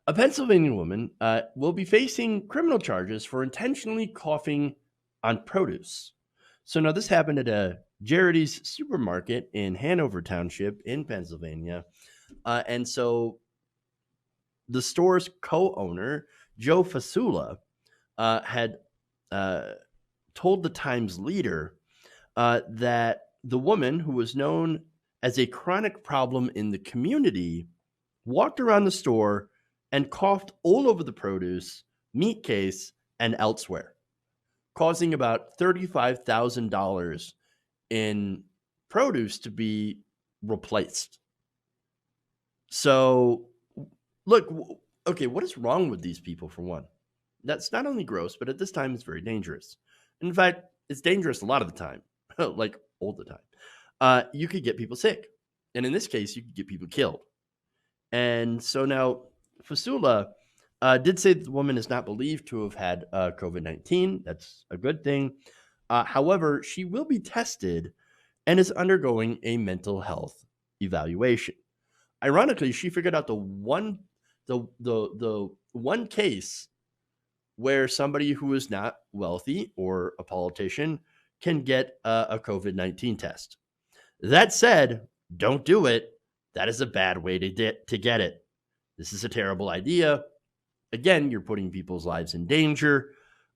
A Pennsylvania woman will be facing criminal charges for intentionally coughing on produce. So now this happened at a Jardi's supermarket in Hanover Township in Pennsylvania. And so the store's co-owner, Joe Fasula, had uh, told the Times Leader that the woman, who was known as a chronic problem in the community, walked around the store and coughed all over the produce, meat case, and elsewhere, causing about $35,000 in produce to be replaced. So, look, okay, what is wrong with these people, for one? That's not only gross, but at this time, it's very dangerous. In fact, it's dangerous a lot of the time, like all the time. You could get people sick. And in this case, you could get people killed. And so now Fasula did say that the woman is not believed to have had COVID 19. That's a good thing. However, she will be tested and is undergoing a mental health evaluation. Ironically, she figured out the one case where somebody who is not wealthy or a politician can get a COVID 19 test. That said, don't do it. That is a bad way to get it. This is a terrible idea. Again, you're putting people's lives in danger.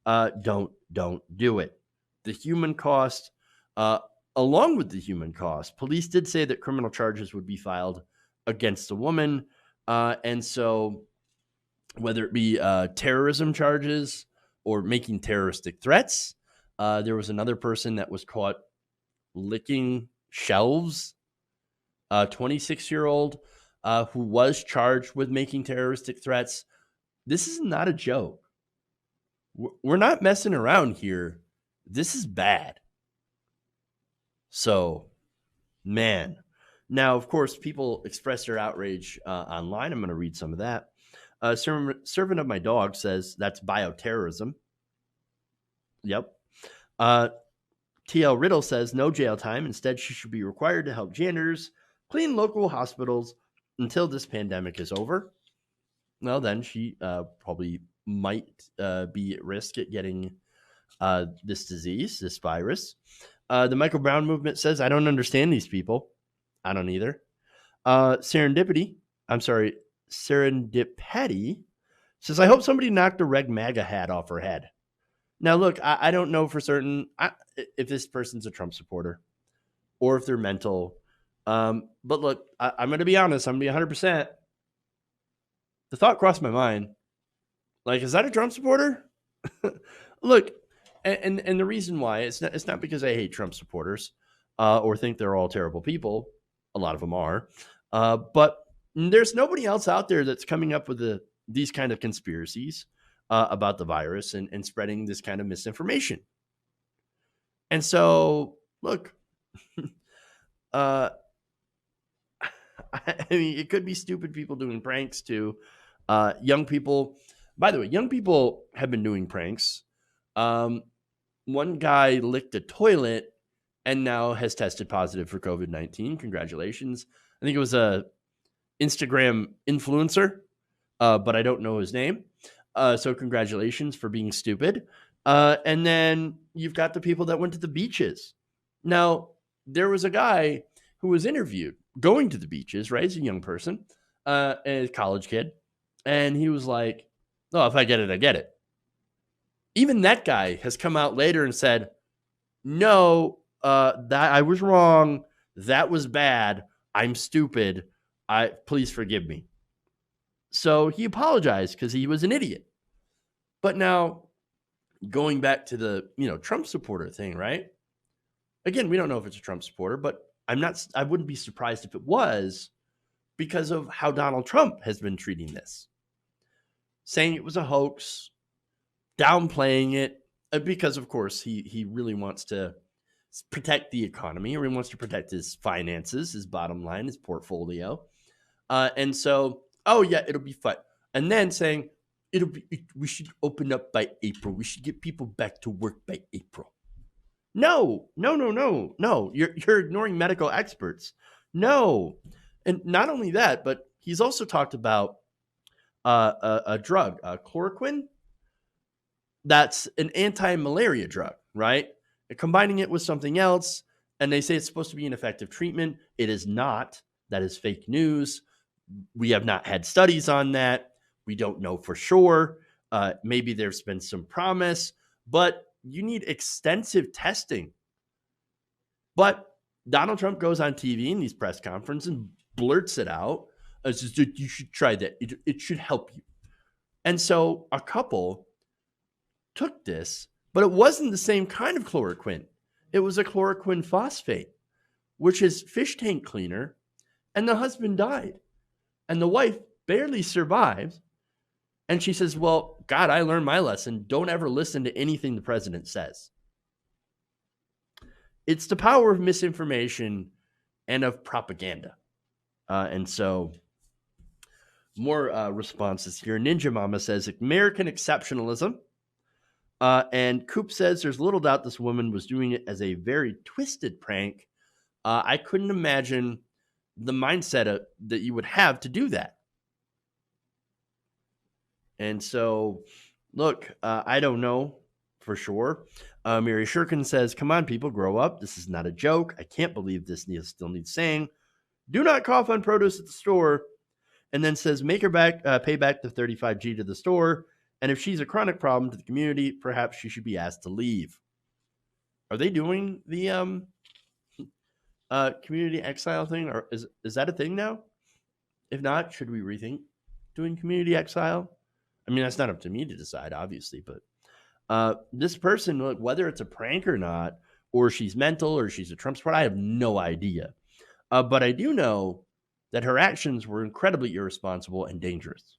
Don't do it. The human cost, along with the human cost, police did say that criminal charges would be filed against the woman, and so whether it be terrorism charges or making terroristic threats, there was another person that was caught licking shelves, a 26-year-old who was charged with making terroristic threats. This is not a joke. We're not messing around here. This is bad. So, man. Now, of course, people express their outrage online. I'm going to read some of that. Servant of my dog says that's bioterrorism. Yep. TL Riddle says no jail time. Instead, she should be required to help janitors clean local hospitals until this pandemic is over. Well, then she probably might be at risk at getting this disease, this virus. The Michael Brown movement says, I don't understand these people. I don't either. Serendipity says, I hope somebody knocked a Reg MAGA hat off her head. Now, look, I don't know for certain if this person's a Trump supporter or if they're mental. But look, I'm going to be honest. I'm going to be 100%. The thought crossed my mind. Like, is that a Trump supporter? Look, and the reason why, it's not because I hate Trump supporters or think they're all terrible people. A lot of them are. But there's nobody else out there that's coming up with these kind of conspiracies about the virus and spreading this kind of misinformation. And so, look, I mean, it could be stupid people doing pranks too. Young people, by the way, young people have been doing pranks. One guy licked a toilet and now has tested positive for COVID-19. Congratulations. I think it was a Instagram influencer, but I don't know his name. So congratulations for being stupid. And then you've got the people that went to the beaches. Now, there was a guy who was interviewed going to the beaches, right? As a young person, a college kid. And he was like, oh, if I get it, I get it. Even that guy has come out later and said, no, that I was wrong. That was bad. I'm stupid. Please forgive me. So he apologized because he was an idiot. But now, going back to the Trump supporter thing, right? Again, we don't know if it's a Trump supporter, but I wouldn't be surprised if it was, because of how Donald Trump has been treating this. Saying it was a hoax, downplaying it, because of course he really wants to protect the economy, or he wants to protect his finances, his bottom line, his portfolio. And so, oh yeah, it'll be fine. And then saying we should open up by April. We should get people back to work by April. No. You're ignoring medical experts. No. And not only that, but he's also talked about a drug, chloroquine. That's an anti-malaria drug, right? And combining it with something else, and they say it's supposed to be an effective treatment. It is not. That is fake news. We have not had studies on that. We don't know for sure. Maybe there's been some promise, but you need extensive testing. But Donald Trump goes on TV in these press conferences and blurts it out. Says, you should try that. It should help you. And so a couple took this, but it wasn't the same kind of chloroquine. It was a chloroquine phosphate, which is fish tank cleaner, and the husband died. And the wife barely survived. And she says, well, God, I learned my lesson. Don't ever listen to anything the president says. It's the power of misinformation and of propaganda. And so more responses here. Ninja Mama says, American exceptionalism. And Coop says, there's little doubt this woman was doing it as a very twisted prank. I couldn't imagine the mindset that you would have to do that. And so, look, I don't know for sure. Mary Shurkin says, come on, people, grow up. This is not a joke. I can't believe this still needs saying. Do not cough on produce at the store. And then says, make her pay back the $35G to the store. And if she's a chronic problem to the community, perhaps she should be asked to leave. Are they doing the community exile thing? Or is that a thing now? If not, should we rethink doing community exile? I mean, that's not up to me to decide, obviously. But this person, look, whether it's a prank or not, or she's mental or she's a Trump supporter, I have no idea. But I do know that her actions were incredibly irresponsible and dangerous.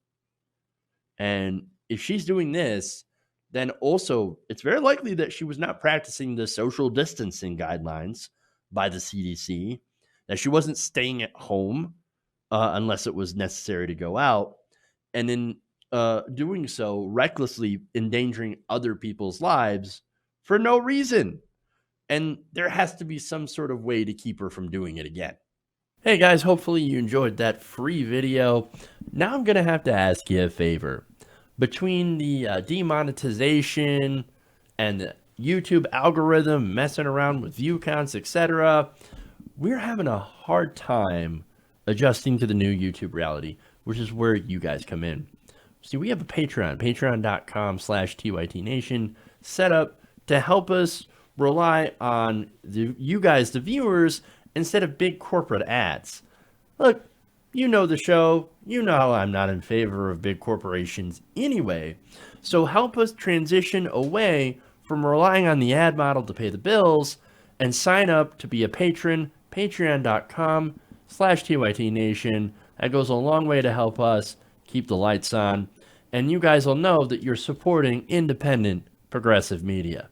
And if she's doing this, then also it's very likely that she was not practicing the social distancing guidelines by the CDC, that she wasn't staying at home unless it was necessary to go out, and in doing so, recklessly endangering other people's lives for no reason. And there has to be some sort of way to keep her from doing it again. Hey guys, hopefully you enjoyed that free video. Now I'm going to have to ask you a favor. Between the demonetization and the YouTube algorithm messing around with view counts, etc., we're having a hard time adjusting to the new YouTube reality, which is where you guys come in. See, we have a Patreon, patreon.com/TYTNation, set up to help us rely on you guys, the viewers, instead of big corporate ads. Look, you know the show. You know how I'm not in favor of big corporations anyway. So help us transition away from relying on the ad model to pay the bills and sign up to be a patron, patreon.com/TYTNation. That goes a long way to help us keep the lights on. And you guys will know that you're supporting independent, progressive media.